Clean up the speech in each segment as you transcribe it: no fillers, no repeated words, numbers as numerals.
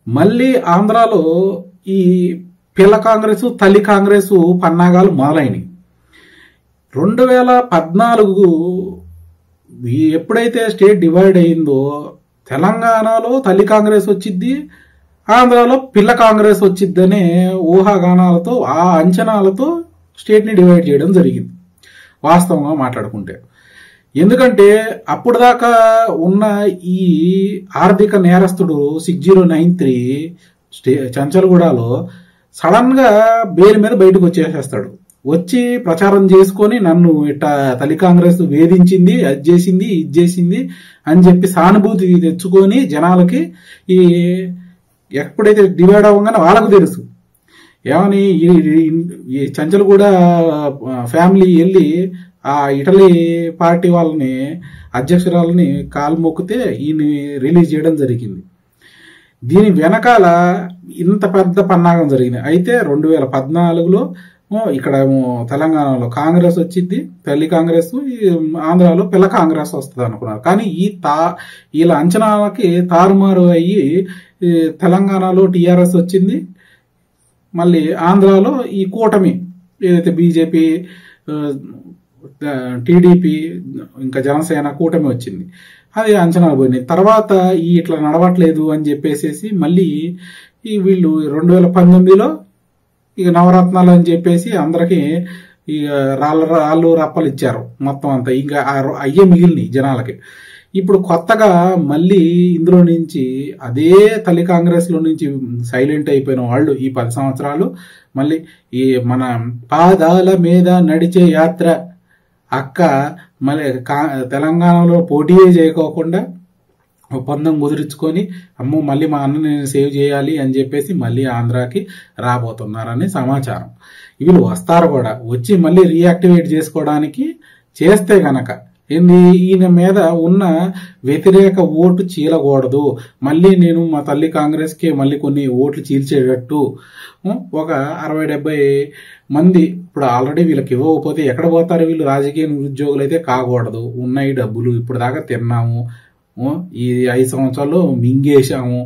మళ్ళీ ఆంధ్రాలో ఈ పిల్ల కాంగ్రెస్ తల్లి కాంగ్రెస్ పన్నాగాలు మొదలైనవి. 2014 ఎప్పుడైతే స్టేట్ డివైడ్ అయిందో తెలంగాణలో తల్లి కాంగ్రెస్ వచ్చింది, ఆంధ్రాలో పిల్ల కాంగ్రెస్ వచ్చిద్దనే ఊహాగానాలతో ఆ అంచనాలతో స్టేట్ ని డివైడ్ చేయడం జరిగింది వాస్తవంగా మాట్లాడుకుంటే. ఎందుకంటే అప్పుడు దాకా ఉన్న ఈ ఆర్థిక నేరస్తుడు 6093 చంచల్గూడలో సడన్ గా బెయిల్ మీద బయటకు వచ్చేసేస్తాడు. వచ్చి ప్రచారం చేసుకొని నన్ను ఇట్లా తల్లి కాంగ్రెస్ వేధించింది, అది చేసింది, ఇది చేసింది అని చెప్పి సానుభూతి తెచ్చుకొని జనాలకి ఈ ఎప్పుడైతే డివైడ్ అవ్వగానే వాళ్ళకు తెలుసు ఏమని ఈ చంచల్గూడ ఫ్యామిలీ వెళ్ళి ఆ ఇటలీ పార్టీ వాళ్ళని అధ్యక్షురాలని కాలు మొక్కితే ఈయన రిలీజ్ చేయడం జరిగింది. దీని వెనకాల ఇంత పెద్ద పన్నాగం జరిగింది. అయితే 2014లో ఇక్కడ తెలంగాణలో కాంగ్రెస్ వచ్చింది, తల్లి కాంగ్రెస్, ఆంధ్రాలో పిల్ల కాంగ్రెస్ వస్తుంది అనుకున్నారు. కానీ వీళ్ళ అంచనాలకి తారుమారు అయ్యి తెలంగాణలో టీఆర్ఎస్ వచ్చింది, మళ్ళీ ఆంధ్రాలో ఈ కూటమి ఏదైతే బీజేపీ, టీడీపీ ఇంకా జనసేన కూటమి వచ్చింది. అది అంచనాలు పోయినాయి. తర్వాత ఇట్లా నడవట్లేదు అని చెప్పేసి మళ్ళీ వీళ్ళు 2019లో ఇక నవరత్నాలు అని చెప్పేసి అందరికి ఇక రాళ్ళు రప్పలు ఇచ్చారు మొత్తం అంతా. ఇంకా అయ్యే మిగిలినాయి జనాలకి. ఇప్పుడు కొత్తగా మళ్ళీ ఇందులో నుంచి అదే తల్లి కాంగ్రెస్ లో నుంచి సైలెంట్ అయిపోయిన వాళ్ళు ఈ 10 సంవత్సరాలు మళ్ళీ ఈ మన పాదాల మీద నడిచే యాత్ర అక్క మళ్ళీ తెలంగాణలో పోటీయే చేయకోకుండా ఒప్పందం కుదుర్చుకొని అమ్మో మళ్ళీ మా అన్న నేను సేవ్ చేయాలి అని చెప్పేసి మళ్ళీ ఆంధ్రాకి రాబోతున్నారని సమాచారం. వీళ్ళు వస్తారు కూడా, వచ్చి మళ్ళీ రీయాక్టివేట్ చేసుకోవడానికి చేస్తే గనక ఈయన మీద ఉన్న వ్యతిరేక ఓటు చీలకూడదు, మళ్ళీ నేను మా తల్లి కాంగ్రెస్ కి మళ్ళీ కొన్ని ఓట్లు చీల్చేటట్టు ఒక 60-70 మంది ఇప్పుడు ఆల్రెడీ వీళ్ళకి ఇవ్వకపోతే ఎక్కడ పోతారు వీళ్ళు? రాజకీయ నిరుద్యోగులు అయితే కాకూడదు, ఉన్నాయి డబ్బులు, ఇప్పుడు దాకా తిన్నాము, ఈ 5 సంవత్సరాల్లో మింగేశాము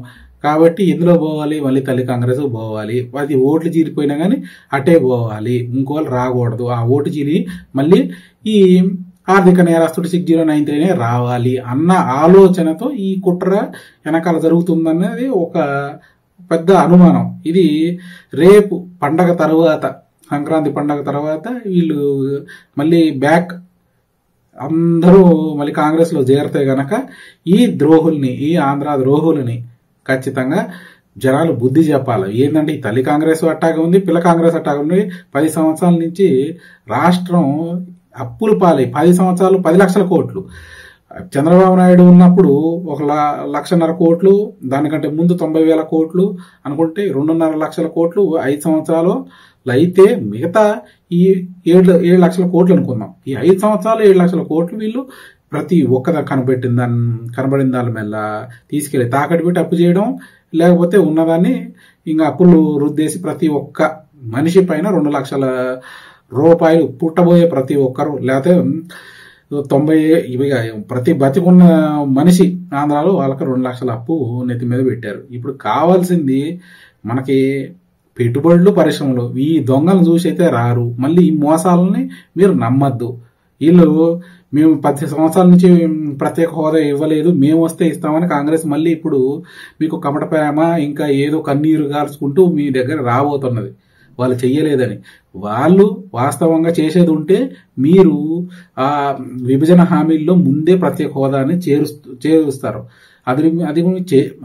కాబట్టి ఎందులో పోవాలి? మళ్ళీ తల్లి కాంగ్రెస్ పోవాలి. అది ఓట్లు చీలిపోయినా కానీ అటే పోవాలి, ఇంకోళ్ళు రాకూడదు. ఆ ఓటు చీలి మళ్ళీ ఈ ఆర్థిక నేరస్తుడు 6093 రావాలి అన్న ఆలోచనతో ఈ కుట్ర వెనకాల జరుగుతుందన్నది ఒక పెద్ద అనుమానం. ఇది రేపు పండగ తర్వాత, సంక్రాంతి పండగ తర్వాత వీళ్ళు మళ్ళీ బ్యాక్ అందరూ మళ్ళీ కాంగ్రెస్ లో చేరితే గనక ఈ ద్రోహుల్ని, ఈ ఆంధ్ర ద్రోహులని ఖచ్చితంగా జనాలు బుద్ధి చెప్పాలి. ఏంటంటే ఈ తల్లి కాంగ్రెస్ అట్టాగా ఉంది, పిల్ల కాంగ్రెస్ అట్టాగా ఉంది. 10 సంవత్సరాల నుంచి రాష్ట్రం అప్పులు పాలై 10 సంవత్సరాలు 10 లక్షల కోట్లు. చంద్రబాబు నాయుడు ఉన్నప్పుడు 1,50,000 కోట్లు, దానికంటే ముందు 90,000 కోట్లు అనుకుంటే 2.5 లక్షల కోట్లు 5 సంవత్సరాలు అయితే మిగతా ఈ 7 లక్షల కోట్లు అనుకుందాం. ఈ 5 సంవత్సరాలు 7 లక్షల కోట్లు వీళ్ళు ప్రతి ఒక్క కనబడిన దాని మీద తీసుకెళ్లి తాకట్టు పెట్టి అప్పు చేయడం, లేకపోతే ఉన్నదాన్ని ఇంకా అప్పులు రుద్దేసి ప్రతి ఒక్క మనిషి పైన 2 లక్షల రూపాయలు పుట్టబోయే ప్రతి ఒక్కరు, లేకపోతే 90 ప్రతి బతికున్న మనిషి ఆంధ్రాలో వాళ్ళకి 2 లక్షల అప్పు నెత్తి మీద పెట్టారు. ఇప్పుడు కావాల్సింది మనకి పెట్టుబడులు, పరిశ్రమలు. ఈ దొంగలను చూసి అయితే రారు. మళ్ళీ ఈ మోసాలని మీరు నమ్మద్దు. వీళ్ళు మేము 10 సంవత్సరాల నుంచి ప్రత్యేక హోదా ఇవ్వలేదు, మేము వస్తే ఇస్తామని కాంగ్రెస్ మళ్ళీ ఇప్పుడు మీకు కపట ప్రేమ ఇంకా ఏదో కన్నీరు గార్చుకుంటూ మీ దగ్గర రాబోతున్నది. వాళ్ళు చెయ్యలేదని. వాళ్ళు వాస్తవంగా చేసేది ఉంటే మీరు ఆ విభజన హామీల్లో ముందే ప్రత్యేక హోదాని చేరుస్తారు.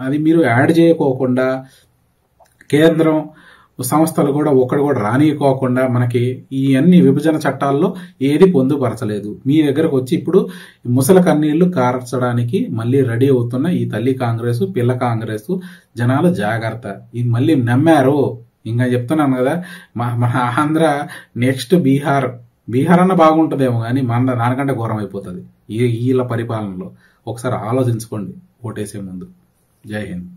అది మీరు యాడ్ చేయకోకుండా కేంద్రం సంస్థలు కూడా ఒక్కడు కూడా రానియకోకుండా మనకి ఈ అన్ని విభజన చట్టాల్లో ఏది పొందుపరచలేదు. మీ దగ్గరకు వచ్చి ఇప్పుడు ముసల కన్నీళ్లు కార్చడానికి మళ్ళీ రెడీ అవుతున్న ఈ తల్లి కాంగ్రెస్, పిల్ల కాంగ్రెస్ జనాలు జాగ్రత్త. ఇది మళ్ళీ నమ్మారు. ఇంకా చెప్తున్నాను కదా, మన ఆంధ్ర నెక్స్ట్ బీహార్ అన్న బాగుంటుందేమో కానీ మన దానికంటే ఘోరం అయిపోతుంది వీళ్ళ పరిపాలనలో. ఒకసారి ఆలోచించుకోండి ఓటేసే ముందు. జై హింద్.